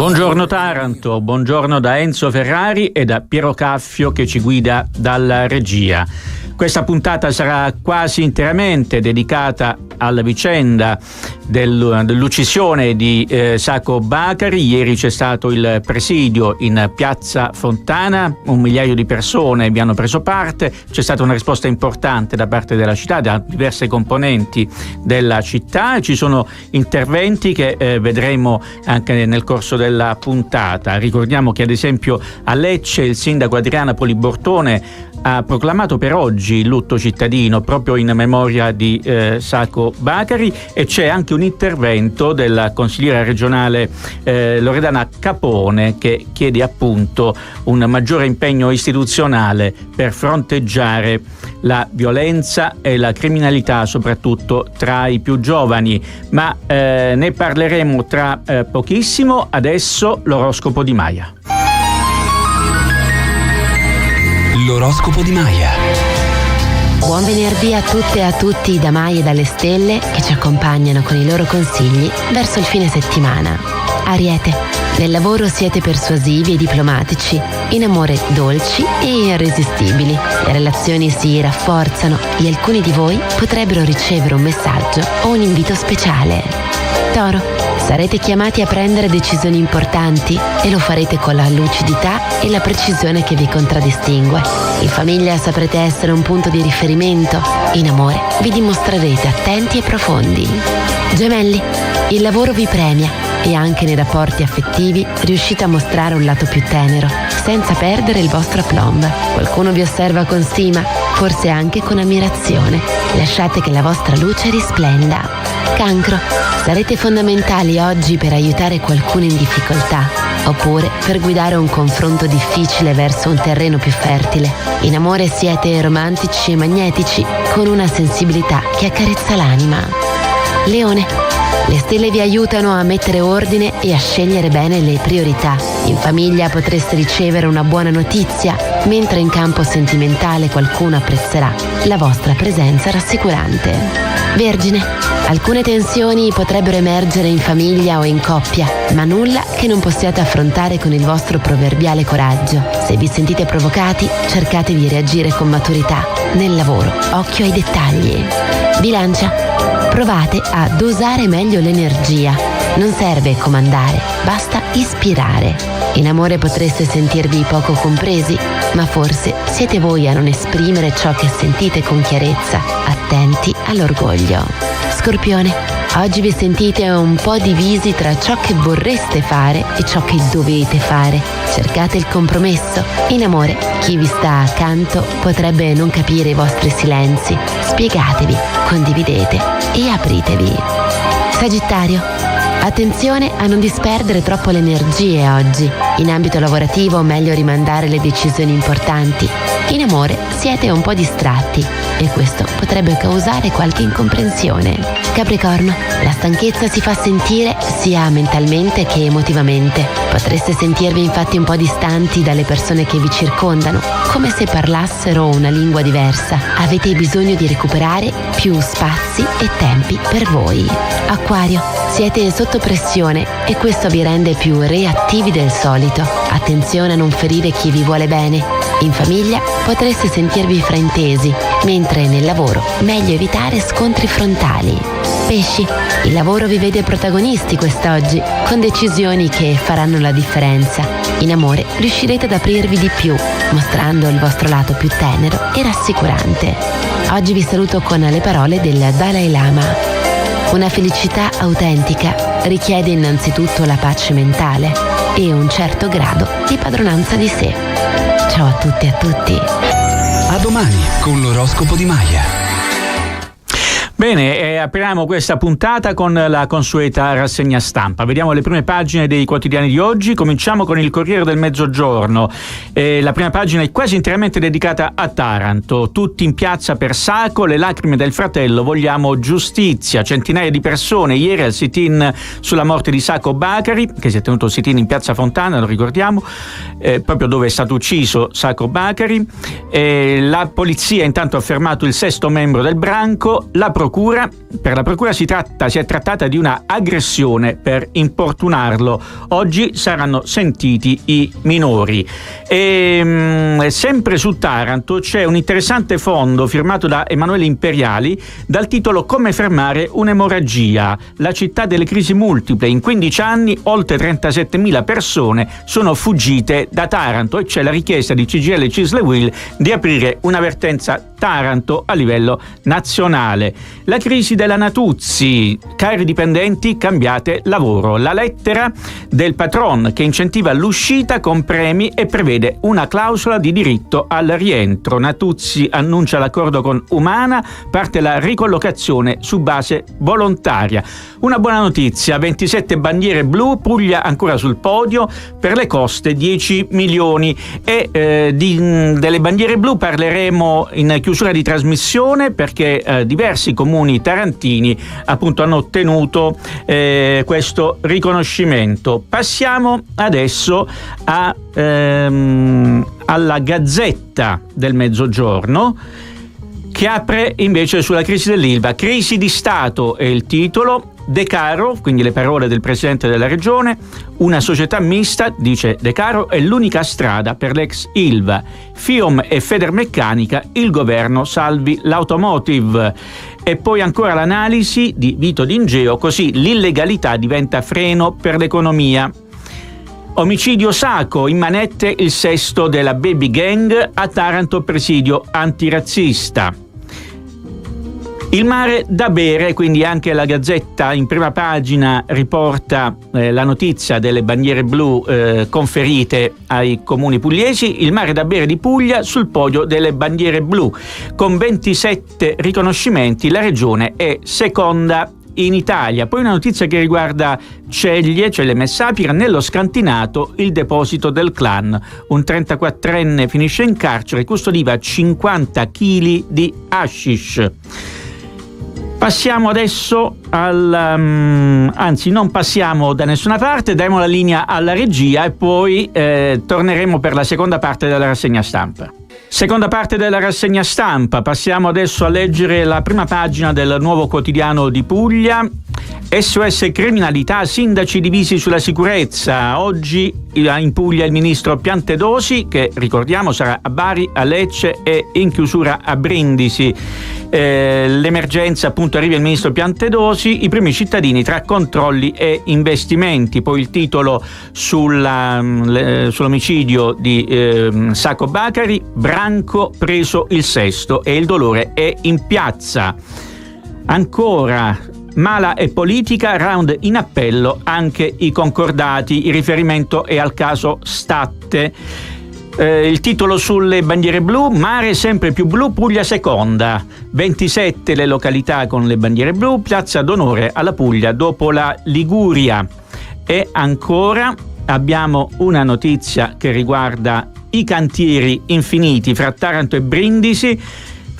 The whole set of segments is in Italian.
Buongiorno Taranto, buongiorno da Enzo Ferrari e da Piero Caffio che ci guida dalla regia. Questa puntata sarà quasi interamente dedicata alla vicenda dell'uccisione di Sacco Bakary. Ieri c'è stato il presidio in Piazza Fontana, 1 migliaio di persone vi hanno preso parte, c'è stata una risposta importante da parte della città, da diverse componenti della città, e ci sono interventi che vedremo anche nel corso della puntata. Ricordiamo che ad esempio a Lecce il sindaco Adriana Polibortone ha proclamato per oggi il lutto cittadino proprio in memoria di Sacco Bakary, e c'è anche un intervento della consigliera regionale Loredana Capone che chiede appunto un maggiore impegno istituzionale per fronteggiare la violenza e la criminalità soprattutto tra i più giovani, ma ne parleremo tra pochissimo. Adesso l'oroscopo di Maya. L'oroscopo di Maya. Buon venerdì a tutte e a tutti da Maya e dalle stelle che ci accompagnano con i loro consigli verso il fine settimana. Ariete, nel lavoro siete persuasivi e diplomatici, in amore dolci e irresistibili. Le relazioni si rafforzano e alcuni di voi potrebbero ricevere un messaggio o un invito speciale. Toro, sarete chiamati a prendere decisioni importanti e lo farete con la lucidità e la precisione che vi contraddistingue. In famiglia saprete essere un punto di riferimento. In amore vi dimostrerete attenti e profondi. Gemelli, il lavoro vi premia e anche nei rapporti affettivi riuscite a mostrare un lato più tenero, senza perdere il vostro aplomb. Qualcuno vi osserva con stima, forse anche con ammirazione. Lasciate che la vostra luce risplenda. Cancro, sarete fondamentali oggi per aiutare qualcuno in difficoltà, oppure per guidare un confronto difficile verso un terreno più fertile. In amore siete romantici e magnetici, con una sensibilità che accarezza l'anima. Leone, le stelle vi aiutano a mettere ordine e a scegliere bene le priorità. In famiglia potreste ricevere una buona notizia, mentre in campo sentimentale qualcuno apprezzerà la vostra presenza rassicurante. Vergine, alcune tensioni potrebbero emergere in famiglia o in coppia, ma nulla che non possiate affrontare con il vostro proverbiale coraggio. Se vi sentite provocati, cercate di reagire con maturità. Nel lavoro, occhio ai dettagli. Bilancia, provate a dosare meglio l'energia. Non serve comandare, basta ispirare. In amore potreste sentirvi poco compresi, ma forse siete voi a non esprimere ciò che sentite con chiarezza. Attenti all'orgoglio. Scorpione, oggi vi sentite un po' divisi tra ciò che vorreste fare e ciò che dovete fare. Cercate il compromesso. In amore, chi vi sta accanto potrebbe non capire i vostri silenzi. Spiegatevi, condividete e apritevi. Sagittario, attenzione a non disperdere troppo le energie oggi. In ambito lavorativo meglio rimandare le decisioni importanti. In amore siete un po' distratti e questo potrebbe causare qualche incomprensione. Capricorno, la stanchezza si fa sentire sia mentalmente che emotivamente. Potreste sentirvi infatti un po' distanti dalle persone che vi circondano, come se parlassero una lingua diversa. Avete bisogno di recuperare più spazi e tempi per voi. Acquario, siete sotto pressione e questo vi rende più reattivi del solito. Attenzione a non ferire chi vi vuole bene. In famiglia potreste sentirvi fraintesi, mentre nel lavoro meglio evitare scontri frontali. Pesci, il lavoro vi vede protagonisti quest'oggi, con decisioni che faranno la differenza. In amore riuscirete ad aprirvi di più, mostrando il vostro lato più tenero e rassicurante. Oggi vi saluto con le parole del Dalai Lama. Una felicità autentica richiede innanzitutto la pace mentale e un certo grado di padronanza di sé. Ciao a tutte e a tutti. A domani con l'oroscopo di Maya. Bene, apriamo questa puntata con la consueta rassegna stampa. Vediamo le prime pagine dei quotidiani di oggi. Cominciamo con il Corriere del Mezzogiorno. La prima pagina è quasi interamente dedicata a Taranto. Tutti in piazza per Sacco, le lacrime del fratello, vogliamo giustizia. Centinaia di persone ieri al sit-in sulla morte di Sacco Bakary, che si è tenuto il sit-in in Piazza Fontana, lo ricordiamo, proprio dove è stato ucciso Sacco Bakary. La polizia intanto ha fermato il 6° membro del branco. La procura procura. Per la procura si è trattata di una aggressione per importunarlo. Oggi saranno sentiti i minori. E sempre su Taranto c'è un interessante fondo firmato da Emanuele Imperiali dal titolo Come fermare un'emorragia. La città delle crisi multiple. In 15 anni oltre 37.000 persone sono fuggite da Taranto e c'è la richiesta di CGIL e CISL UIL di aprire una vertenza Taranto a livello nazionale. La crisi della Natuzzi, cari dipendenti, cambiate lavoro. La lettera del patron che incentiva l'uscita con premi e prevede una clausola di diritto al rientro. Natuzzi annuncia l'accordo con Umana, parte la ricollocazione su base volontaria. Una buona notizia, 27 bandiere blu, Puglia ancora sul podio, per le coste 10 milioni e delle bandiere blu parleremo in chiusura di trasmissione perché diversi comuni tarantini appunto hanno ottenuto questo riconoscimento. Passiamo adesso alla Gazzetta del Mezzogiorno, che apre invece sulla crisi dell'Ilva. Crisi di Stato è il titolo. De Caro, quindi le parole del presidente della regione, una società mista, dice De Caro, è l'unica strada per l'ex Ilva. FIOM e Federmeccanica, il governo salvi l'automotive. E poi ancora l'analisi di Vito D'Ingeo, così l'illegalità diventa freno per l'economia. Omicidio Sacco, in manette il sesto della baby gang, a Taranto presidio antirazzista. Il mare da bere, quindi anche la Gazzetta in prima pagina riporta la notizia delle bandiere blu conferite ai comuni pugliesi. Il mare da bere di Puglia sul podio delle bandiere blu. Con 27 riconoscimenti la regione è seconda in Italia. Poi una notizia che riguarda Ceglie Messapira, nello scantinato il deposito del clan. Un 34enne finisce in carcere, custodiva 50 kg di hashish. Passiamo adesso anzi non passiamo da nessuna parte, daremo la linea alla regia e poi torneremo per la seconda parte della rassegna stampa. Seconda parte della rassegna stampa, passiamo adesso a leggere la prima pagina del Nuovo Quotidiano di Puglia. SOS criminalità, sindaci divisi sulla sicurezza. Oggi in Puglia il ministro Piantedosi, che ricordiamo sarà a Bari, a Lecce e in chiusura a Brindisi. L'emergenza, appunto, arriva il ministro Piantedosi, i primi cittadini tra controlli e investimenti. Poi il titolo sull'omicidio di Sacco Bacari, Branco preso il sesto e il dolore è in piazza. Ancora Mala e politica, round in appello anche i concordati. Il riferimento è al caso Statte. Il titolo sulle bandiere blu, mare sempre più blu, Puglia seconda. 27 le località con le bandiere blu, piazza d'onore alla Puglia dopo la Liguria. E ancora abbiamo una notizia che riguarda i cantieri infiniti fra Taranto e Brindisi.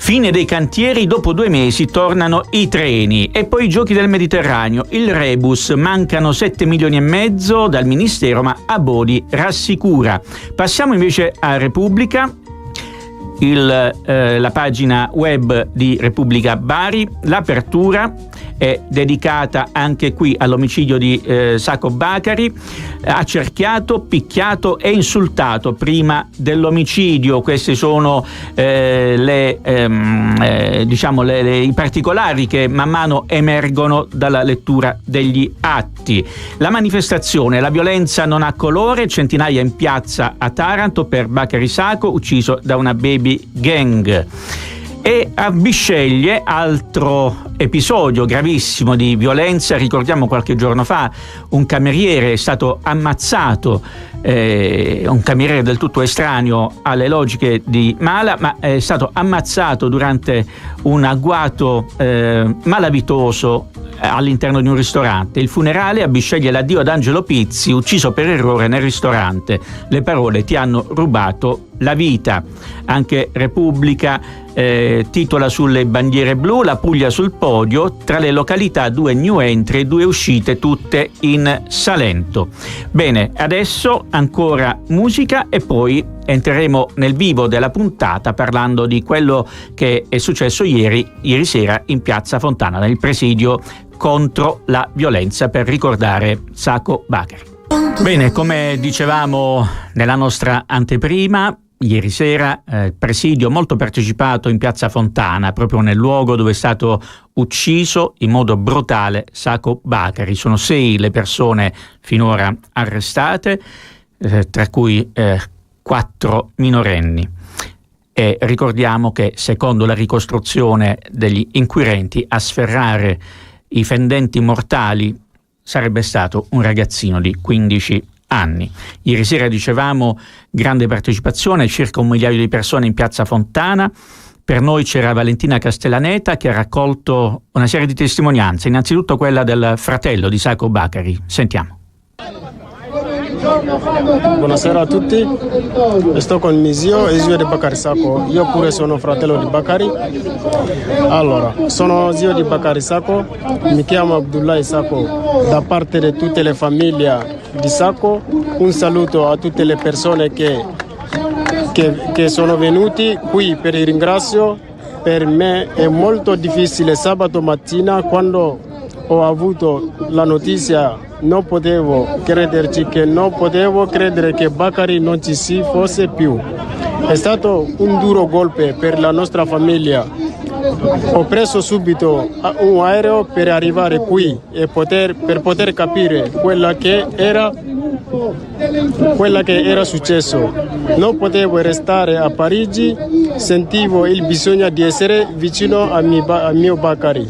Fine dei cantieri, dopo 2 mesi tornano i treni. E poi i giochi del Mediterraneo, il rebus, mancano 7 milioni e mezzo dal Ministero, ma Abodi rassicura. Passiamo invece a Repubblica, la pagina web di Repubblica Bari. L'apertura è dedicata anche qui all'omicidio di Sacco Bacari, accerchiato, picchiato e insultato prima dell'omicidio. Questi sono i particolari che man mano emergono dalla lettura degli atti. La manifestazione, la violenza non ha colore, centinaia in piazza a Taranto per Bacari Sacco, ucciso da una baby gang. E a Bisceglie, altro episodio gravissimo di violenza. Ricordiamo qualche giorno fa un cameriere è stato ammazzato, un cameriere del tutto estraneo alle logiche di Mala, ma è stato ammazzato durante un agguato malavitoso all'interno di un ristorante. Il funerale a Bisceglie, l'addio ad Angelo Pizzi, ucciso per errore nel ristorante. Le parole: ti hanno rubato La Vita, anche Repubblica titola sulle bandiere blu, la Puglia sul podio, tra le località 2 new entry e 2 uscite, tutte in Salento. Bene, adesso ancora musica e poi entreremo nel vivo della puntata parlando di quello che è successo ieri sera in Piazza Fontana, nel presidio contro la violenza per ricordare Sacco Bakary. Bene, come dicevamo nella nostra anteprima, ieri sera presidio molto partecipato in Piazza Fontana, proprio nel luogo dove è stato ucciso in modo brutale Sacco Bakary. Sono 6 le persone finora arrestate, tra cui 4 minorenni. E ricordiamo che, secondo la ricostruzione degli inquirenti, a sferrare i fendenti mortali sarebbe stato un ragazzino di 15 anni. Ieri sera, dicevamo, grande partecipazione, circa 1 migliaio di persone in Piazza Fontana. Per noi c'era Valentina Castellaneta che ha raccolto una serie di testimonianze, innanzitutto quella del fratello di Sacco Bakary. Sentiamo. Buonasera a tutti, sto con mio zio e zio di Bakary Sacco. Io pure sono fratello di Bakary. Allora, sono zio di Bakary Sacco, mi chiamo Abdoulaye Sacco, da parte di tutte le famiglie di Sacco. Un saluto a tutte le persone che sono venuti qui per il ringrazio. Per me è molto difficile sabato mattina, quando ho avuto la notizia, non potevo crederci, che non potevo credere che Bakary non ci si fosse più. È stato un duro colpo per la nostra famiglia. Ho preso subito un aereo per arrivare qui e per poter capire quella che era successo. Non potevo restare a Parigi, sentivo il bisogno di essere vicino al mio Bakary.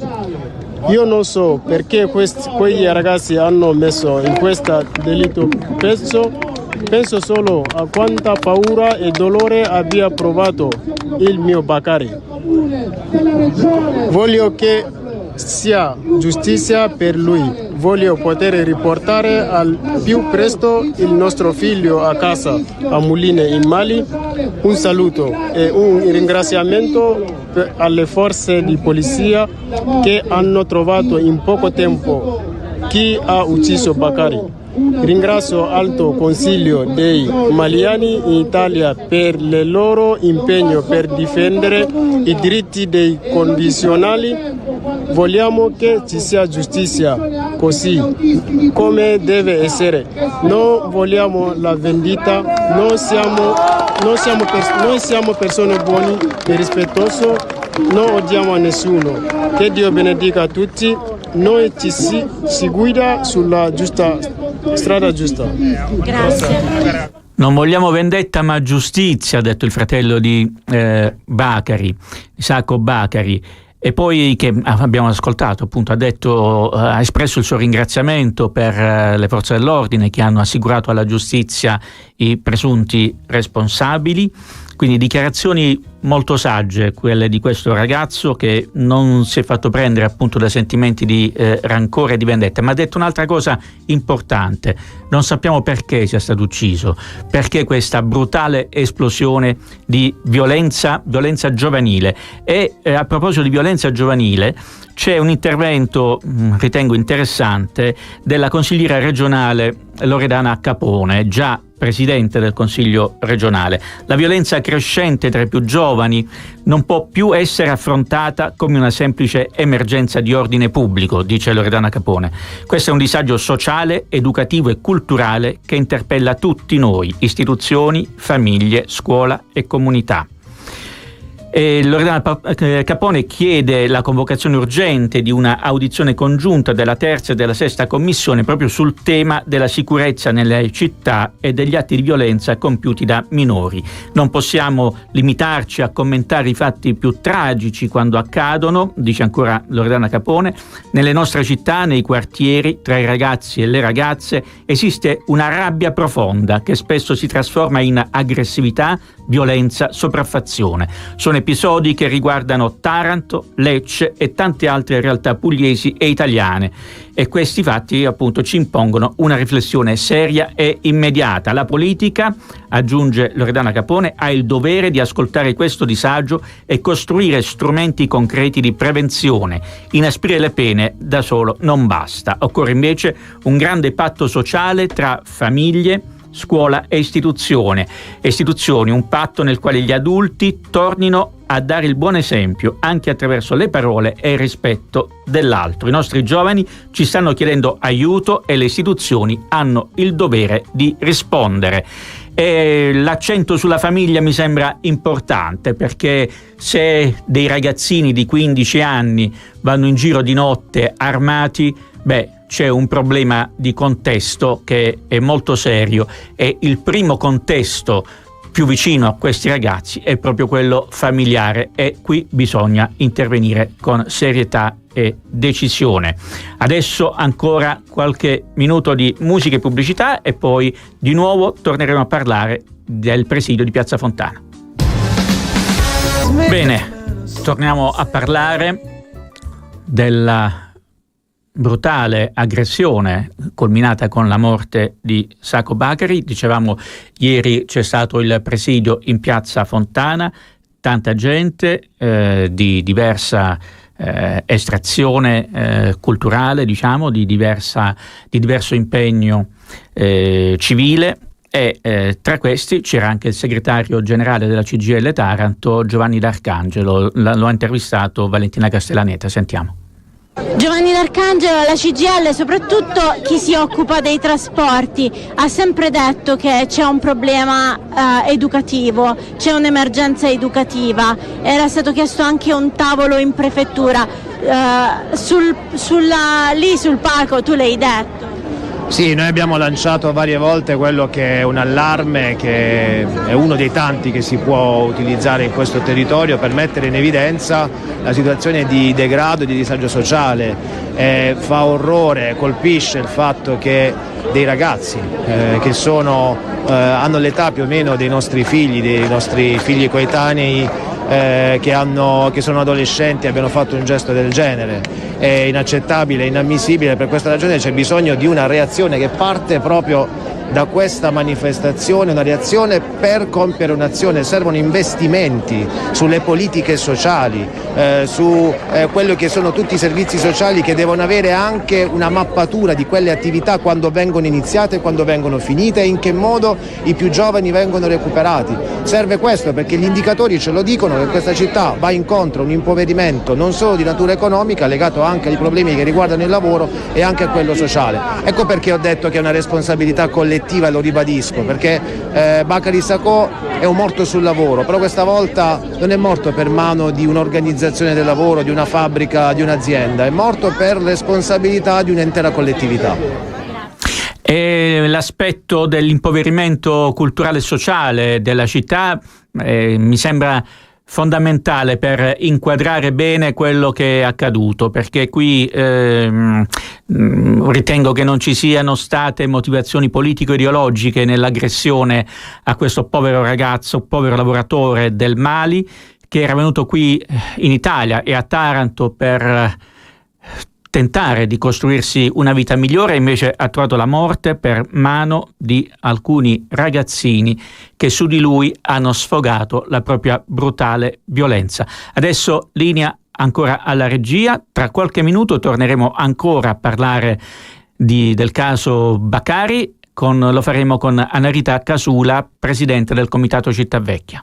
Io non so perché quegli ragazzi hanno messo in questo delitto. Penso solo a quanta paura e dolore abbia provato il mio Bakary. Voglio che sia giustizia per lui. Voglio poter riportare al più presto il nostro figlio a casa a Mouline in Mali. Un saluto e un ringraziamento alle forze di polizia che hanno trovato in poco tempo chi ha ucciso Bakary. Ringrazio Alto Consiglio dei Maliani in Italia per il loro impegno per difendere i diritti dei condizionali. Vogliamo che ci sia giustizia, così come deve essere. Non vogliamo la vendita, noi siamo persone buone e rispettose, non odiamo a nessuno. Che Dio benedica a tutti. Noi si guida sulla strada giusta. Grazie. Non vogliamo vendetta ma giustizia, ha detto il fratello di Bakary, Sacco Bakary. E poi, che abbiamo ascoltato, appunto, ha espresso il suo ringraziamento per le forze dell'ordine che hanno assicurato alla giustizia i presunti responsabili. Quindi dichiarazioni molto sagge, quelle di questo ragazzo che non si è fatto prendere appunto da sentimenti di rancore e di vendetta, ma ha detto un'altra cosa importante: non sappiamo perché sia stato ucciso, perché questa brutale esplosione di violenza giovanile. E a proposito di violenza giovanile, c'è un intervento, ritengo interessante, della consigliera regionale Loredana Capone, già presidente del Consiglio regionale. La violenza crescente tra i più giovani non può più essere affrontata come una semplice emergenza di ordine pubblico, dice Loredana Capone. Questo è un disagio sociale, educativo e culturale che interpella tutti noi, istituzioni, famiglie, scuola e comunità. E Loredana Capone chiede la convocazione urgente di una audizione congiunta della terza e della sesta commissione proprio sul tema della sicurezza nelle città e degli atti di violenza compiuti da minori. Non possiamo limitarci a commentare i fatti più tragici quando accadono, dice ancora Loredana Capone. Nelle nostre città, nei quartieri, tra i ragazzi e le ragazze esiste una rabbia profonda che spesso si trasforma in aggressività, violenza, sopraffazione. Sono episodi che riguardano Taranto, Lecce e tante altre realtà pugliesi e italiane, e questi fatti appunto ci impongono una riflessione seria e immediata. La politica, aggiunge Loredana Capone, ha il dovere di ascoltare questo disagio e costruire strumenti concreti di prevenzione. Inasprire le pene da solo non basta, occorre invece un grande patto sociale tra famiglie, scuola e istituzioni, un patto nel quale gli adulti tornino a dare il buon esempio anche attraverso le parole e il rispetto dell'altro. I nostri giovani ci stanno chiedendo aiuto e le istituzioni hanno il dovere di rispondere. E l'accento sulla famiglia mi sembra importante, perché se dei ragazzini di 15 anni vanno in giro di notte armati, c'è un problema di contesto che è molto serio, e il primo contesto più vicino a questi ragazzi è proprio quello familiare, e qui bisogna intervenire con serietà e decisione. Adesso ancora qualche minuto di musica e pubblicità e poi di nuovo torneremo a parlare del presidio di Piazza Fontana. Bene, torniamo a parlare della brutale aggressione culminata con la morte di Sacco Bakary. Dicevamo, ieri c'è stato il presidio in Piazza Fontana, tanta gente di diversa estrazione culturale, diciamo, di diverso impegno civile, e tra questi c'era anche il segretario generale della CGIL Taranto, Giovanni D'Arcangelo. Lo ha intervistato Valentina Castellaneta, sentiamo. Giovanni D'Arcangelo, la CGIL, soprattutto chi si occupa dei trasporti, ha sempre detto che c'è un problema educativo, c'è un'emergenza educativa. Era stato chiesto anche un tavolo in prefettura. Lì sul palco tu l'hai detto. Sì, noi abbiamo lanciato varie volte quello che è un allarme, che è uno dei tanti che si può utilizzare in questo territorio per mettere in evidenza la situazione di degrado e di disagio sociale. Fa orrore, colpisce il fatto che dei ragazzi che hanno l'età più o meno dei nostri figli coetanei, che sono adolescenti, abbiano fatto un gesto del genere. È inaccettabile, inammissibile. Per questa ragione c'è bisogno di una reazione che parte proprio da questa manifestazione, una reazione per compiere un'azione. Servono investimenti sulle politiche sociali, su quello che sono tutti i servizi sociali, che devono avere anche una mappatura di quelle attività, quando vengono iniziate, quando vengono finite, e in che modo i più giovani vengono recuperati. Serve questo, perché gli indicatori ce lo dicono, che questa città va incontro a un impoverimento non solo di natura economica, legato anche ai problemi che riguardano il lavoro e anche a quello sociale. Ecco perché ho detto che è una responsabilità collettiva, e lo ribadisco, perché Bakary Sacco è un morto sul lavoro, però questa volta non è morto per mano di un'organizzazione del lavoro, di una fabbrica, di un'azienda, è morto per responsabilità di un'intera collettività. E l'aspetto dell'impoverimento culturale e sociale della città mi sembra fondamentale per inquadrare bene quello che è accaduto, perché qui ritengo che non ci siano state motivazioni politico-ideologiche nell'aggressione a questo povero ragazzo, povero lavoratore del Mali, che era venuto qui in Italia e a Taranto per tentare di costruirsi una vita migliore, invece ha trovato la morte per mano di alcuni ragazzini che su di lui hanno sfogato la propria brutale violenza. Adesso linea ancora alla regia, tra qualche minuto torneremo ancora a parlare del caso Bakary, lo faremo con Annarita Casula, presidente del Comitato Città Vecchia.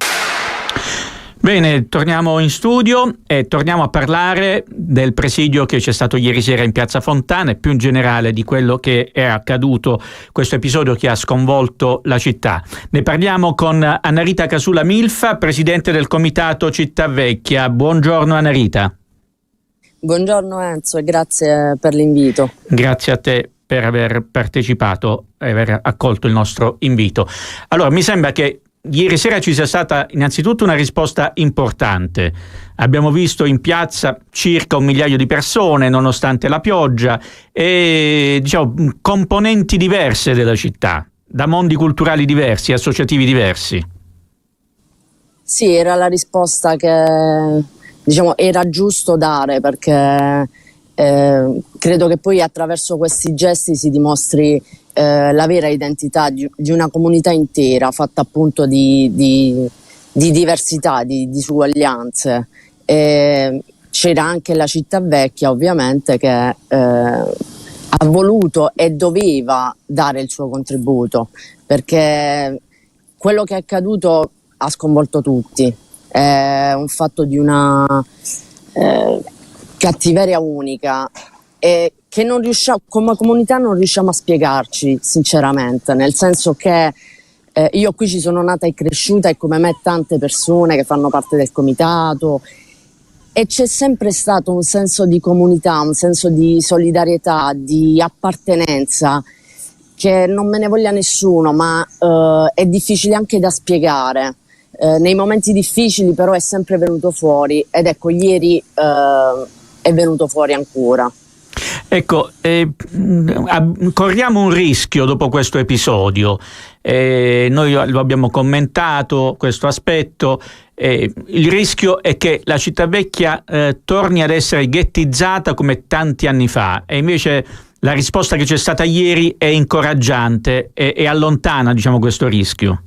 Bene, torniamo in studio e torniamo a parlare del presidio che c'è stato ieri sera in Piazza Fontana, e più in generale di quello che è accaduto, questo episodio che ha sconvolto la città. Ne parliamo con Annarita Casula Milfa, presidente del Comitato Città Vecchia. Buongiorno Annarita. Buongiorno Enzo e grazie per l'invito. Grazie a te per aver partecipato e aver accolto il nostro invito. Allora, mi sembra che ieri sera ci sia stata innanzitutto una risposta importante. Abbiamo visto in piazza circa 1 migliaio di persone, nonostante la pioggia, e componenti diverse della città, da mondi culturali diversi, associativi diversi. Sì, era la risposta che diciamo era giusto dare, perché credo che poi attraverso questi gesti si dimostri la vera identità di una comunità intera, fatta appunto di diversità, di disuguaglianze. C'era anche la città vecchia, ovviamente, che ha voluto e doveva dare il suo contributo, perché quello che è accaduto ha sconvolto tutti. È un fatto di una cattiveria unica e che non riusciamo, come comunità non riusciamo a spiegarci sinceramente, nel senso che io qui ci sono nata e cresciuta, e come me tante persone che fanno parte del comitato, e c'è sempre stato un senso di comunità, un senso di solidarietà, di appartenenza, che non me ne voglia nessuno, ma è difficile anche da spiegare. Nei momenti difficili però è sempre venuto fuori, ed ecco, ieri è venuto fuori ancora. Ecco, corriamo un rischio dopo questo episodio. Noi lo abbiamo commentato, questo aspetto. Il rischio è che la città vecchia torni ad essere ghettizzata come tanti anni fa, e invece la risposta che c'è stata ieri è incoraggiante e allontana, diciamo, questo rischio.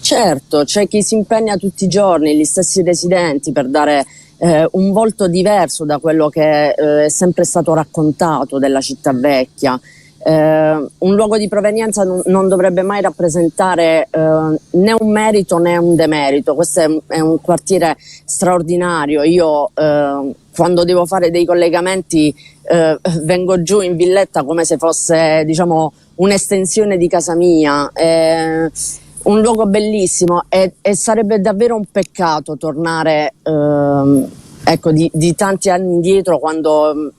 Certo, c'è chi si impegna tutti i giorni, gli stessi residenti, per dare un volto diverso da quello che è sempre stato raccontato della città vecchia. Un luogo di provenienza non dovrebbe mai rappresentare né un merito né un demerito. Questo è un quartiere straordinario. Io quando devo fare dei collegamenti vengo giù in villetta come se fosse, diciamo, un'estensione di casa mia. Un luogo bellissimo, e sarebbe davvero un peccato tornare ecco, di tanti anni indietro, quando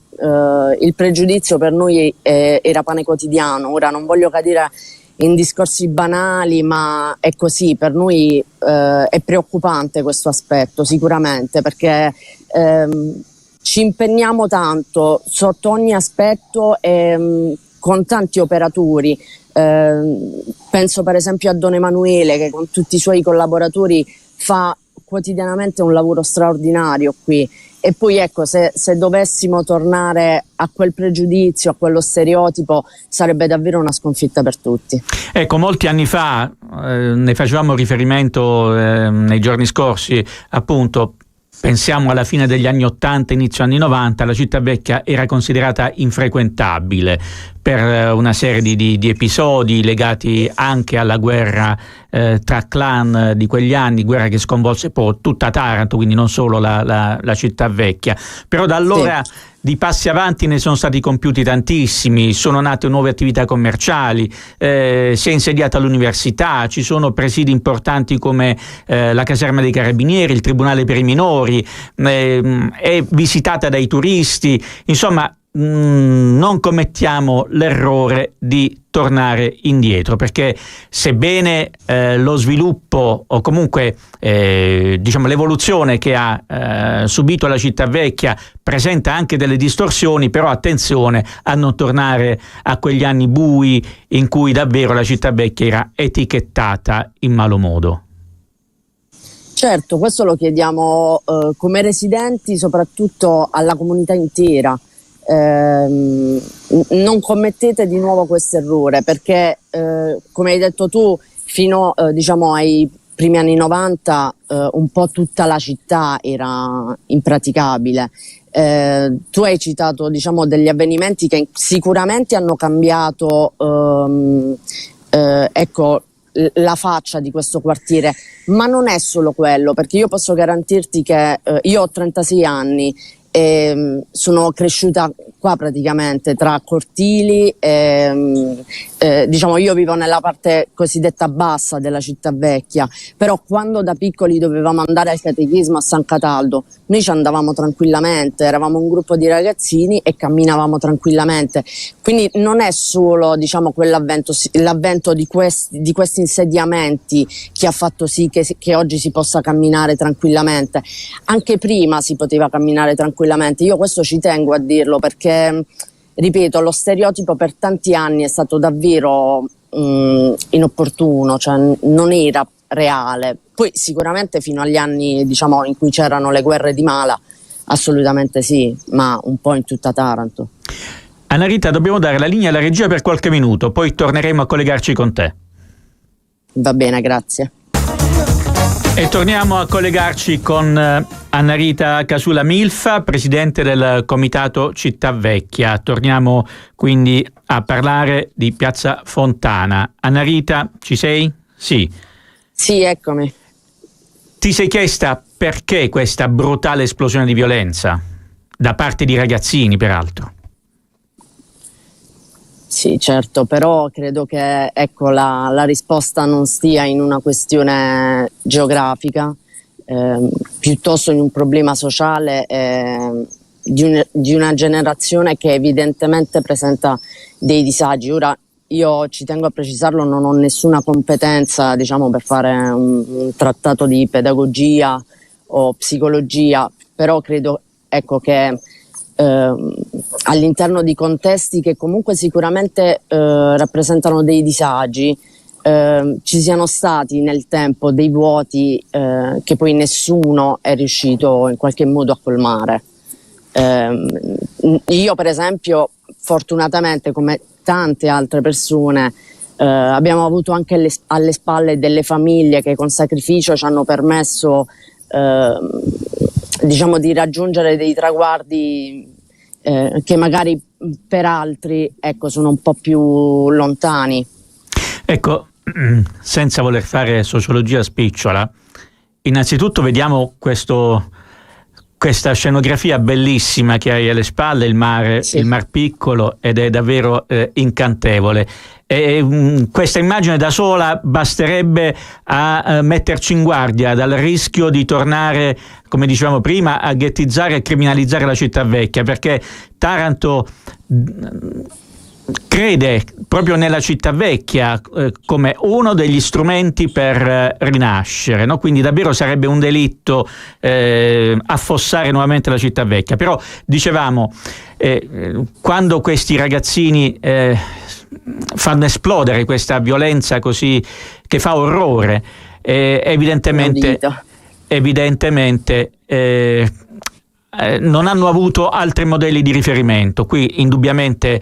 il pregiudizio per noi era pane quotidiano. Ora non voglio cadere in discorsi banali, ma è così. Per noi è preoccupante questo aspetto, sicuramente, perché ci impegniamo tanto sotto ogni aspetto e con tanti operatori. Penso per esempio a Don Emanuele, che con tutti i suoi collaboratori fa quotidianamente un lavoro straordinario qui. E poi ecco, se dovessimo tornare a quel pregiudizio, a quello stereotipo, sarebbe davvero una sconfitta per tutti. Ecco, molti anni fa, ne facevamo riferimento nei giorni scorsi, appunto, pensiamo alla fine degli anni 80, inizio anni 90, la città vecchia era considerata infrequentabile per una serie di episodi legati anche alla guerra tra clan di quegli anni, guerra che sconvolse poi tutta Taranto, quindi non solo la città vecchia. Però da allora sì, di passi avanti ne sono stati compiuti tantissimi, sono nate nuove attività commerciali, si è insediata l'università, ci sono presidi importanti come la caserma dei carabinieri, il tribunale per i minori, è visitata dai turisti. Insomma, non commettiamo l'errore di tornare indietro, perché sebbene lo sviluppo, o comunque diciamo l'evoluzione che ha subito la città vecchia presenta anche delle distorsioni, però attenzione a non tornare a quegli anni bui in cui davvero la città vecchia era etichettata in malo modo. Certo, questo lo chiediamo come residenti, soprattutto alla comunità intera. Non commettete di nuovo questo errore, perché come hai detto tu, fino diciamo ai primi anni 90 un po' tutta la città era impraticabile. Tu hai citato, diciamo, degli avvenimenti che sicuramente hanno cambiato ecco, la faccia di questo quartiere, ma non è solo quello, perché io posso garantirti che io ho 36 anni e sono cresciuta qua praticamente tra cortili diciamo, io vivo nella parte cosiddetta bassa della città vecchia, però quando da piccoli dovevamo andare al catechismo a San Cataldo, noi ci andavamo tranquillamente, eravamo un gruppo di ragazzini e camminavamo tranquillamente. Quindi non è solo, diciamo, l'avvento di questi insediamenti che ha fatto sì che oggi si possa camminare tranquillamente. Anche prima si poteva camminare tranquillamente. Io questo ci tengo a dirlo, perché ripeto, lo stereotipo per tanti anni è stato davvero inopportuno, cioè non era reale. Poi sicuramente fino agli anni, diciamo, in cui c'erano le guerre di Mala, assolutamente sì, ma un po' in tutta Taranto. Anna Rita, dobbiamo dare la linea alla regia per qualche minuto, poi torneremo a collegarci con te. Va bene, grazie. E torniamo a collegarci con Anna Rita Casula Milfa, presidente del Comitato Città Vecchia. Torniamo quindi a parlare di Piazza Fontana. Anna Rita, ci sei? Sì. Sì, eccomi. Ti sei chiesta perché questa brutale esplosione di violenza? Da parte di ragazzini, peraltro. Sì, certo, però credo che ecco, la risposta non stia in una questione geografica, piuttosto in un problema sociale di una generazione che evidentemente presenta dei disagi. Ora, io ci tengo a precisarlo, non ho nessuna competenza, diciamo, per fare un trattato di pedagogia o psicologia, però credo, ecco, che all'interno di contesti che comunque sicuramente rappresentano dei disagi, ci siano stati nel tempo dei vuoti che poi nessuno è riuscito in qualche modo a colmare. Io per esempio, fortunatamente, come tante altre persone, abbiamo avuto anche alle spalle delle famiglie che con sacrificio ci hanno permesso diciamo di raggiungere dei traguardi che magari per altri, ecco, sono un po' più lontani. Ecco, senza voler fare sociologia spicciola, innanzitutto vediamo questa scenografia bellissima che hai alle spalle, il mare, sì, il Mar Piccolo, ed è davvero incantevole. E questa immagine da sola basterebbe a metterci in guardia dal rischio di tornare, come dicevamo prima, a ghettizzare e criminalizzare la città vecchia, perché Taranto crede proprio nella città vecchia come uno degli strumenti per rinascere, no? Quindi davvero sarebbe un delitto affossare nuovamente la città vecchia. Però dicevamo, quando questi ragazzini fanno esplodere questa violenza così che fa orrore, evidentemente non hanno avuto altri modelli di riferimento. Qui indubbiamente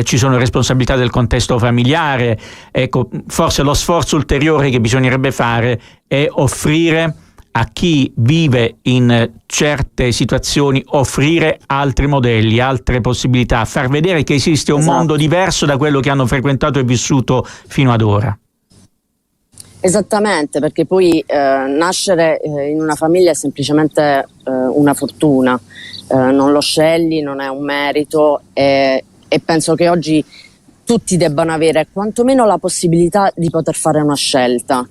ci sono responsabilità del contesto familiare. Ecco, forse lo sforzo ulteriore che bisognerebbe fare è offrire a chi vive in certe situazioni, offrire altri modelli, altre possibilità, far vedere che esiste un mondo diverso da quello che hanno frequentato e vissuto fino ad ora. Esattamente, perché poi nascere in una famiglia è semplicemente una fortuna, non lo scegli, non è un merito, e penso che oggi tutti debbano avere quantomeno la possibilità di poter fare una scelta.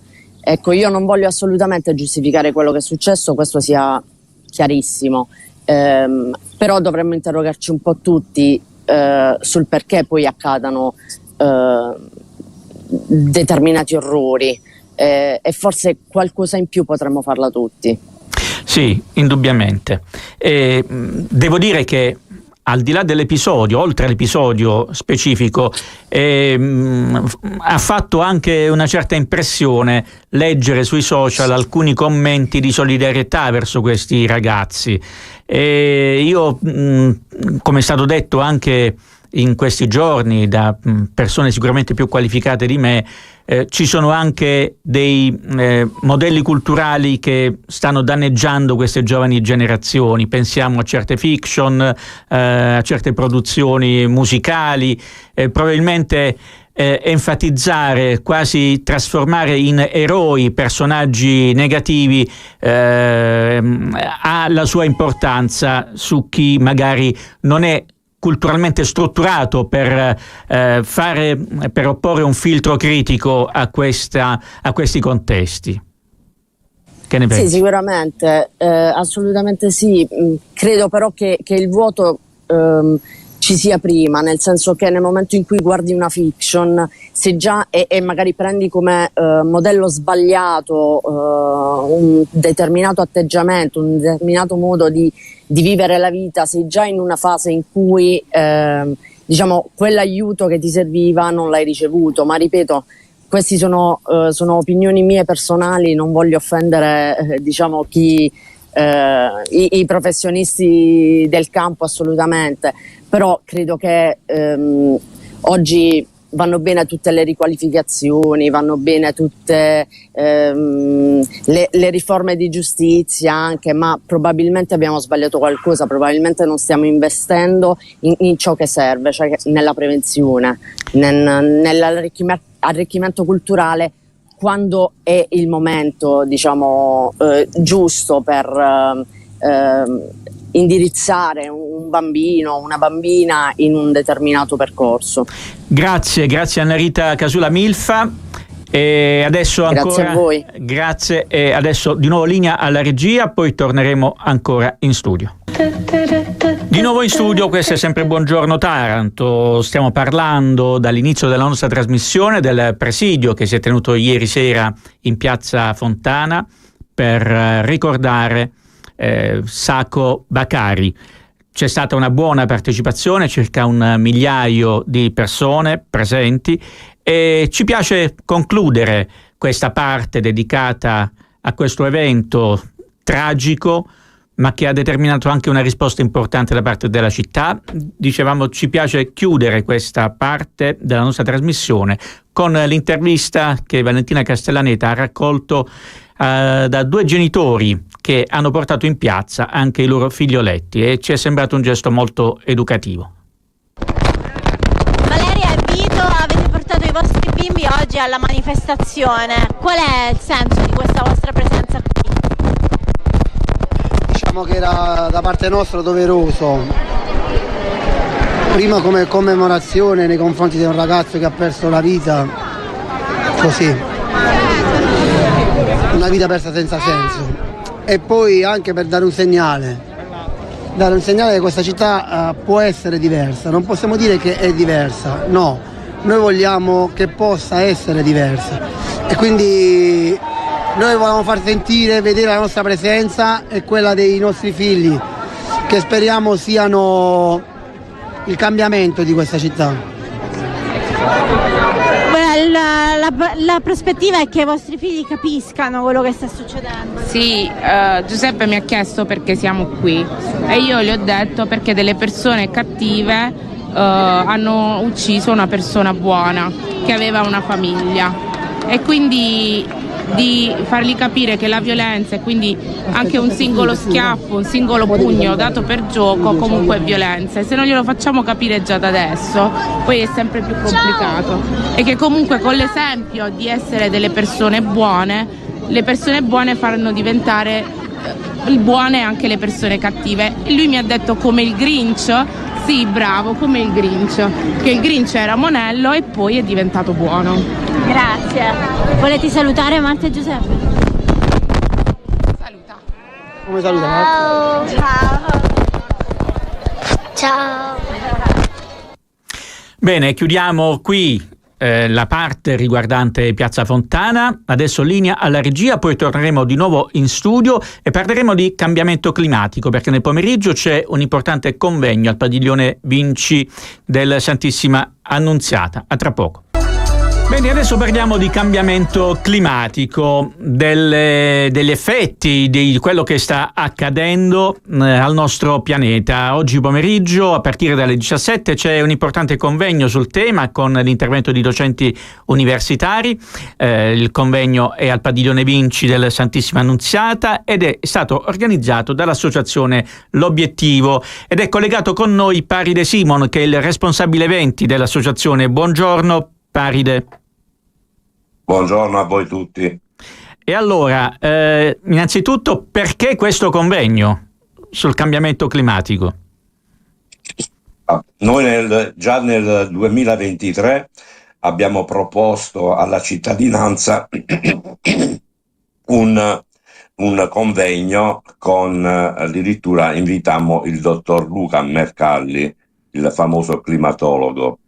Ecco, io non voglio assolutamente giustificare quello che è successo, questo sia chiarissimo, però dovremmo interrogarci un po' tutti sul perché poi accadano determinati orrori, e forse qualcosa in più potremmo farla tutti. Sì, indubbiamente. Devo dire che al di là dell'episodio, oltre all'episodio specifico, ha fatto anche una certa impressione leggere sui social alcuni commenti di solidarietà verso questi ragazzi. Io, come è stato detto anche in questi giorni da persone sicuramente più qualificate di me, ci sono anche dei modelli culturali che stanno danneggiando queste giovani generazioni. Pensiamo a certe fiction, a certe produzioni musicali, probabilmente enfatizzare, quasi trasformare in eroi personaggi negativi ha la sua importanza su chi magari non è culturalmente strutturato per opporre un filtro critico a questi contesti. Che ne pensi? Sì, sicuramente, assolutamente sì. Credo però che il vuoto ci sia prima, nel senso che nel momento in cui guardi una fiction, se già e magari prendi come modello sbagliato un determinato atteggiamento, un determinato modo di vivere la vita, sei già in una fase in cui diciamo quell'aiuto che ti serviva non l'hai ricevuto. Ma ripeto, questi sono opinioni mie personali, non voglio offendere diciamo i professionisti del campo assolutamente, però credo che oggi vanno bene tutte le riqualificazioni, vanno bene tutte le riforme di giustizia anche, ma probabilmente abbiamo sbagliato qualcosa, probabilmente non stiamo investendo in ciò che serve, cioè nella prevenzione, nell'arricchimento culturale, quando è il momento diciamo giusto per indirizzare un bambino, una bambina in un determinato percorso. Grazie Anna Rita Casula Milfa. E adesso ancora, grazie a voi. Grazie, e adesso di nuovo linea alla regia, poi torneremo ancora in studio. Di nuovo in studio, questo è sempre Buongiorno Taranto. Stiamo parlando dall'inizio della nostra trasmissione del presidio che si è tenuto ieri sera in piazza Fontana per ricordare Sacco Bakari. C'è stata una buona partecipazione, circa 1 migliaio di persone presenti, e ci piace concludere questa parte dedicata a questo evento tragico, ma che ha determinato anche una risposta importante da parte della città. Dicevamo, ci piace chiudere questa parte della nostra trasmissione con l'intervista che Valentina Castellaneta ha raccolto da 2 genitori che hanno portato in piazza anche i loro figlioletti, e ci è sembrato un gesto molto educativo. Valeria e Vito, avete portato i vostri bimbi oggi alla manifestazione. Qual è il senso di questa vostra presenza qui? Diciamo che era da parte nostra doveroso, prima come commemorazione nei confronti di un ragazzo che ha perso la vita così, una vita persa senza senso, e poi anche per dare un segnale che questa città può essere diversa. Non possiamo dire che è diversa, no, noi vogliamo che possa essere diversa, e quindi noi vogliamo far sentire, vedere la nostra presenza e quella dei nostri figli, che speriamo siano il cambiamento di questa città. La prospettiva è che i vostri figli capiscano quello che sta succedendo. Sì, Giuseppe mi ha chiesto perché siamo qui, e io gli ho detto perché delle persone cattive hanno ucciso una persona buona che aveva una famiglia, e quindi di fargli capire che la violenza, e quindi anche un singolo schiaffo, un singolo pugno dato per gioco comunque è violenza, e se non glielo facciamo capire già da adesso poi è sempre più complicato, e che comunque con l'esempio di essere delle persone buone, le persone buone faranno diventare buone anche le persone cattive. E lui mi ha detto come il Grinch. Sì, bravo, come il Grinch, che il Grinch era monello e poi è diventato buono. Grazie. Volete salutare Marta e Giuseppe? Saluta. Come saluta Marta? Ciao. Bene, chiudiamo qui la parte riguardante Piazza Fontana. Adesso linea alla regia, poi torneremo di nuovo in studio e parleremo di cambiamento climatico, perché nel pomeriggio c'è un importante convegno al padiglione Vinci del Santissima Annunziata. A tra poco. Bene, adesso parliamo di cambiamento climatico, degli effetti di quello che sta accadendo al nostro pianeta. Oggi pomeriggio, a partire dalle 17, c'è un importante convegno sul tema con l'intervento di docenti universitari. Il convegno è al padiglione Vinci del Santissima Annunziata ed è stato organizzato dall'associazione L'Obiettivo, ed è collegato con noi Paride Simon, che è il responsabile eventi dell'associazione. Buongiorno Paride. Buongiorno a voi tutti. E allora, innanzitutto, perché questo convegno sul cambiamento climatico? Noi già nel 2023 abbiamo proposto alla cittadinanza un convegno con, addirittura invitammo il dottor Luca Mercalli, il famoso climatologo.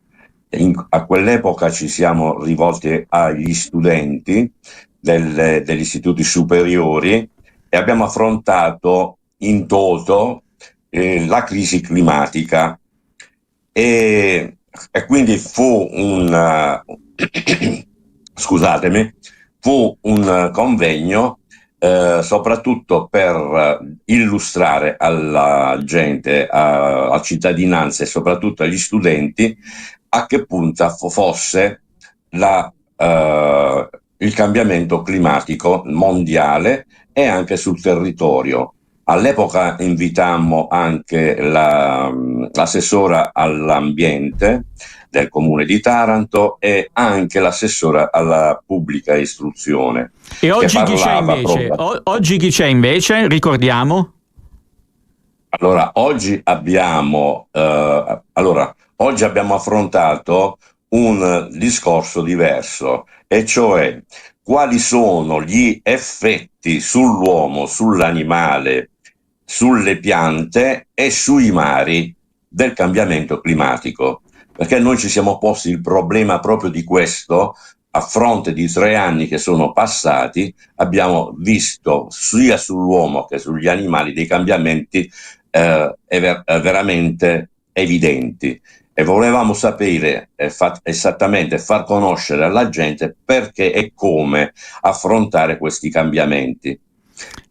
A quell'epoca ci siamo rivolti agli studenti degli istituti superiori e abbiamo affrontato in toto la crisi climatica, e quindi fu scusatemi, fu un convegno soprattutto per illustrare alla gente, alla cittadinanza e soprattutto agli studenti a che punto fosse il cambiamento climatico mondiale e anche sul territorio. All'epoca invitammo anche l'assessora all'ambiente del comune di Taranto e anche l'assessora alla pubblica istruzione. E oggi chi c'è invece? Oggi chi c'è invece? Ricordiamo. Allora, oggi abbiamo affrontato un discorso diverso, e cioè quali sono gli effetti sull'uomo, sull'animale, sulle piante e sui mari del cambiamento climatico. Perché noi ci siamo posti il problema proprio di questo. A fronte di 3 anni che sono passati, abbiamo visto sia sull'uomo che sugli animali dei cambiamenti veramente evidenti, e volevamo sapere esattamente, far conoscere alla gente perché e come affrontare questi cambiamenti.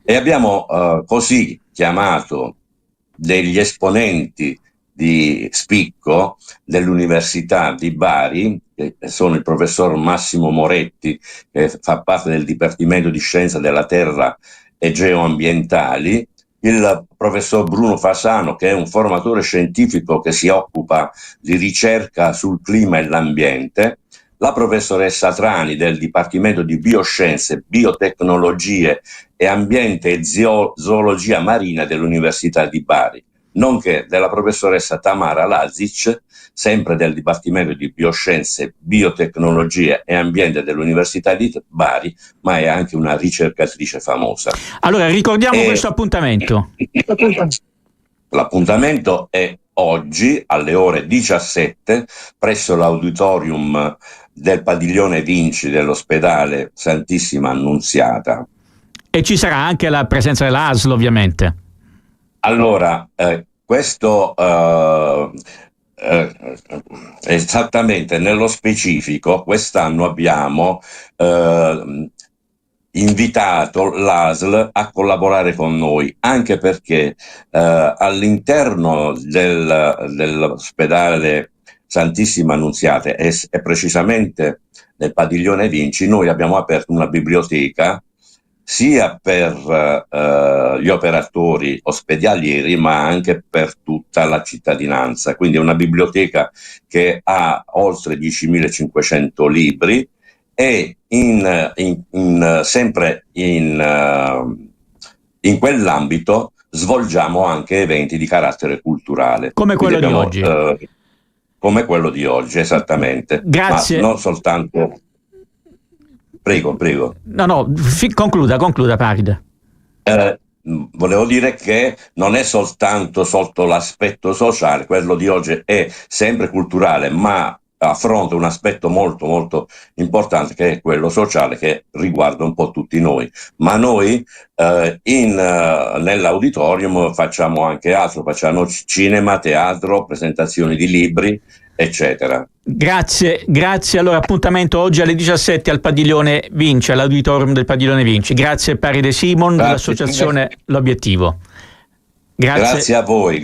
E abbiamo così chiamato degli esponenti di spicco dell'Università di Bari, che sono il professor Massimo Moretti, che fa parte del Dipartimento di Scienza della Terra e Geoambientali, il professor Bruno Fasano, che è un formatore scientifico che si occupa di ricerca sul clima e l'ambiente, la professoressa Trani del Dipartimento di Bioscienze, Biotecnologie e Ambiente e Zoologia Marina dell'Università di Bari, nonché della professoressa Tamara Lazic, sempre del Dipartimento di Bioscienze, Biotecnologie e Ambiente dell'Università di Bari, ma è anche una ricercatrice famosa. Allora, ricordiamo questo appuntamento. L'appuntamento è oggi alle ore 17 presso l'auditorium del Padiglione Vinci dell'ospedale Santissima Annunziata. E ci sarà anche la presenza della ASL, ovviamente. Allora, questo esattamente nello specifico, quest'anno abbiamo invitato l'ASL a collaborare con noi, anche perché all'interno dell'ospedale Santissima Annunziata e precisamente nel Padiglione Vinci noi abbiamo aperto una biblioteca sia per gli operatori ospedalieri ma anche per tutta la cittadinanza. Quindi è una biblioteca che ha oltre 10.500 libri e sempre in quell'ambito svolgiamo anche eventi di carattere culturale. Come quello di oggi. Come quello di oggi, esattamente. Grazie. Ma non soltanto... Prego. No, concluda Paride. Volevo dire che non è soltanto sotto l'aspetto sociale, quello di oggi è sempre culturale, ma affronta un aspetto molto molto importante che è quello sociale, che riguarda un po' tutti noi. Ma noi nell'auditorium facciamo anche altro, facciamo cinema, teatro, presentazioni di libri, eccetera. Grazie. Allora, appuntamento oggi alle 17 al Padiglione Vinci, all'auditorium del Padiglione Vinci. Grazie Paride Simon, dell'associazione L'Obiettivo. Grazie a voi.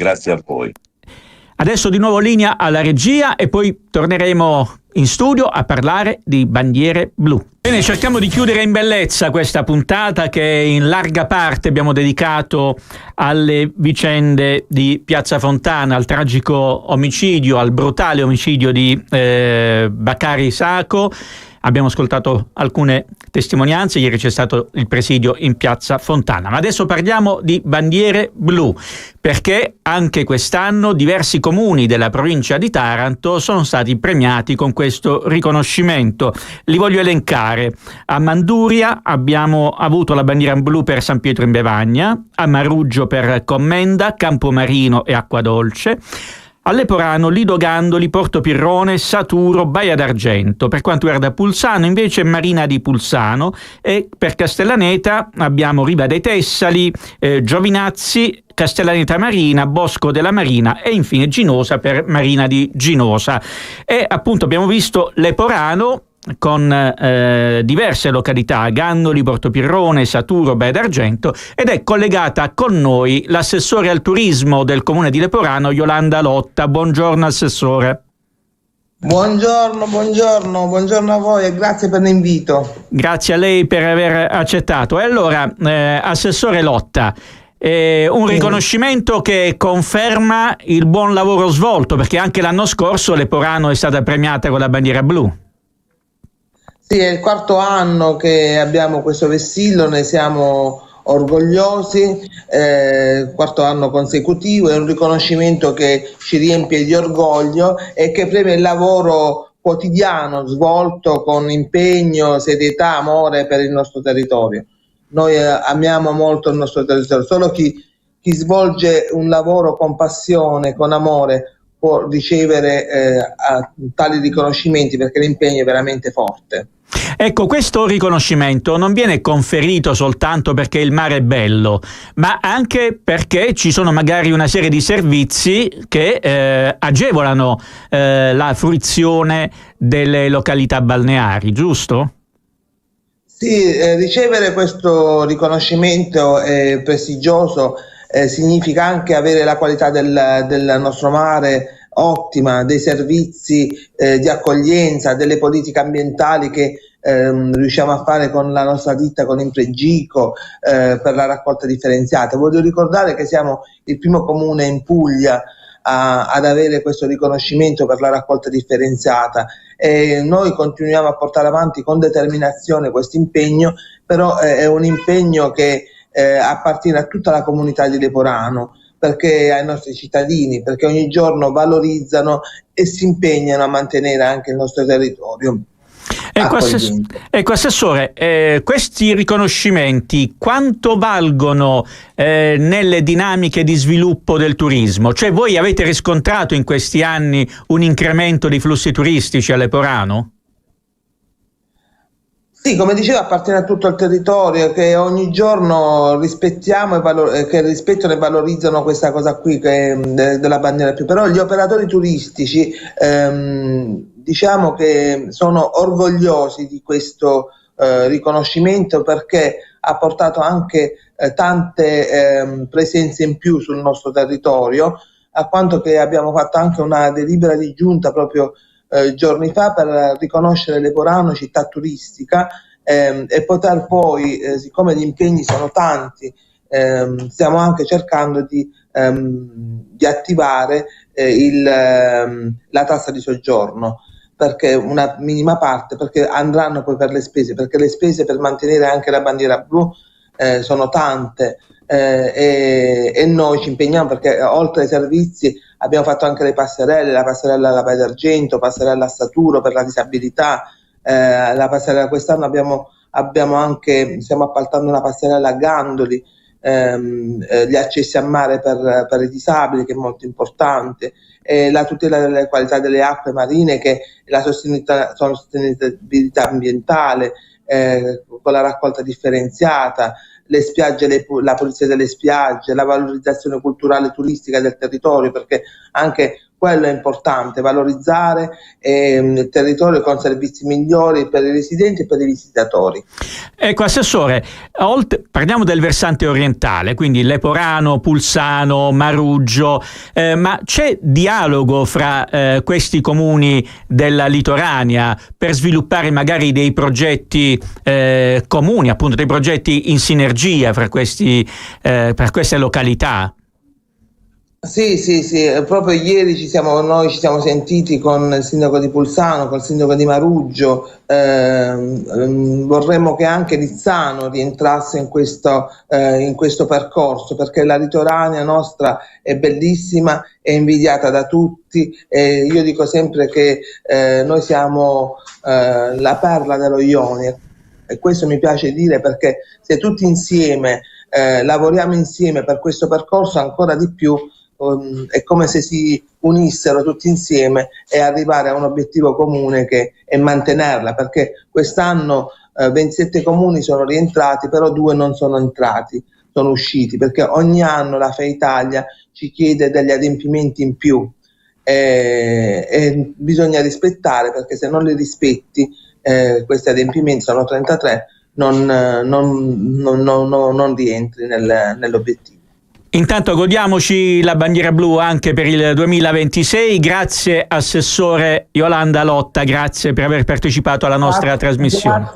Adesso di nuovo linea alla regia e poi torneremo in studio a parlare di bandiere blu. Bene, cerchiamo di chiudere in bellezza questa puntata che in larga parte abbiamo dedicato alle vicende di Piazza Fontana, al tragico omicidio, al brutale omicidio di Bakary Sako. Abbiamo ascoltato alcune testimonianze, ieri c'è stato il presidio in Piazza Fontana. Ma adesso parliamo di bandiere blu, perché anche quest'anno diversi comuni della provincia di Taranto sono stati premiati con questo riconoscimento. Li voglio elencare. A Manduria abbiamo avuto la bandiera blu per San Pietro in Bevagna, a Maruggio per Commenda, Campomarino e Acquadolce. A Leporano, Lido Gandoli, Porto Pirrone, Saturo, Baia d'Argento. Per quanto riguarda Pulsano, invece, Marina di Pulsano, e per Castellaneta abbiamo Riva dei Tessali, Giovinazzi, Castellaneta Marina, Bosco della Marina e infine Ginosa per Marina di Ginosa. E appunto abbiamo visto Leporano, con diverse località, Gandoli, Portopirrone, Saturo, Baia d'Argento, ed è collegata con noi l'assessore al turismo del comune di Leporano, Yolanda Lotta. Buongiorno assessore. Buongiorno a voi e grazie per l'invito. Grazie a lei per aver accettato. E allora, assessore Lotta, un riconoscimento che conferma il buon lavoro svolto, perché anche l'anno scorso Leporano è stata premiata con la bandiera blu. Sì, è il 4º anno che abbiamo questo vessillo, ne siamo orgogliosi, 4º anno consecutivo, è un riconoscimento che ci riempie di orgoglio e che premia il lavoro quotidiano svolto con impegno, serietà, amore per il nostro territorio. Noi amiamo molto il nostro territorio, solo chi svolge un lavoro con passione, con amore, può ricevere tali riconoscimenti, perché l'impegno è veramente forte. Ecco, questo riconoscimento non viene conferito soltanto perché il mare è bello, ma anche perché ci sono magari una serie di servizi che agevolano la fruizione delle località balneari, giusto? Sì, ricevere questo riconoscimento prestigioso significa anche avere la qualità del nostro mare ottima, dei servizi di accoglienza, delle politiche ambientali che riusciamo a fare con la nostra ditta, con Impregico, per la raccolta differenziata. Voglio ricordare che siamo il primo comune in Puglia ad avere questo riconoscimento per la raccolta differenziata, e noi continuiamo a portare avanti con determinazione questo impegno, però è un impegno che appartiene a tutta la comunità di Leporano, perché ai nostri cittadini, perché ogni giorno valorizzano e si impegnano a mantenere anche il nostro territorio. Ecco assessore, questi riconoscimenti quanto valgono nelle dinamiche di sviluppo del turismo? Cioè, voi avete riscontrato in questi anni un incremento di flussi turistici a Leporano? Sì, come dicevo, appartiene a tutto il territorio, che ogni giorno rispettiamo che rispettano e valorizzano questa cosa qui della bandiera più. Però gli operatori turistici diciamo che sono orgogliosi di questo riconoscimento, perché ha portato anche tante presenze in più sul nostro territorio, a quanto che abbiamo fatto anche una delibera di giunta proprio giorni fa per riconoscere Leporano città turistica, e poter poi, siccome gli impegni sono tanti, stiamo anche cercando di attivare la tassa di soggiorno, perché una minima parte, perché andranno poi per le spese, perché le spese per mantenere anche la bandiera blu sono tante, e noi ci impegniamo, perché oltre ai servizi abbiamo fatto anche le passerelle, la passerella alla Baia d'Argento, passerella a Saturo per la disabilità, la passerella quest'anno stiamo appaltando una passerella a Gandoli, gli accessi a mare per i disabili, che è molto importante, la tutela delle qualità delle acque marine, che è la sostenibilità ambientale, con la raccolta differenziata, le spiagge, la pulizia delle spiagge, la valorizzazione culturale e turistica del territorio, perché anche quello è importante, valorizzare il territorio con servizi migliori per i residenti e per i visitatori. Ecco assessore, parliamo del versante orientale, quindi Leporano, Pulsano, Maruggio, ma c'è dialogo fra questi comuni della litoranea per sviluppare magari dei progetti comuni, appunto dei progetti in sinergia fra queste località? Sì, proprio ieri noi ci siamo sentiti con il sindaco di Pulsano, col sindaco di Maruggio, vorremmo che anche Nizzano rientrasse in questo percorso, perché la litoranea nostra è bellissima, è invidiata da tutti, e io dico sempre che noi siamo la perla dello Ionio, e questo mi piace dire, perché se tutti insieme lavoriamo insieme per questo percorso, ancora di più è come se si unissero tutti insieme e arrivare a un obiettivo comune, che è mantenerla, perché quest'anno 27 comuni sono rientrati, però 2 non sono entrati, sono usciti, perché ogni anno la FEI Italia ci chiede degli adempimenti in più, e bisogna rispettare, perché se non li rispetti questi adempimenti, sono 33, non rientri nell'obiettivo. Intanto godiamoci la bandiera blu anche per il 2026. Grazie Assessore Yolanda Lotta, grazie per aver partecipato alla nostra trasmissione.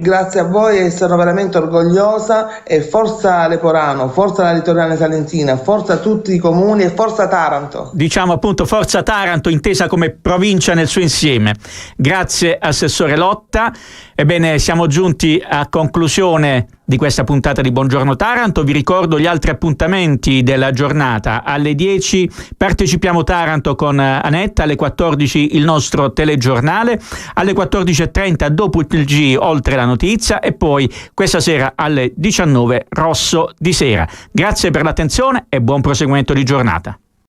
Grazie a voi, sono veramente orgogliosa, e forza Leporano, forza la Litorale Salentina, forza tutti i comuni e forza Taranto. Diciamo appunto forza Taranto intesa come provincia nel suo insieme. Grazie Assessore Lotta. Ebbene, siamo giunti a conclusione di questa puntata di Buongiorno Taranto. Vi ricordo gli altri appuntamenti della giornata. Alle 10 Partecipiamo Taranto con Anetta, alle 14 il nostro telegiornale, alle 14:30 dopo il TG Oltre la Notizia, e poi questa sera alle 19 Rosso di Sera. Grazie per l'attenzione e buon proseguimento di giornata.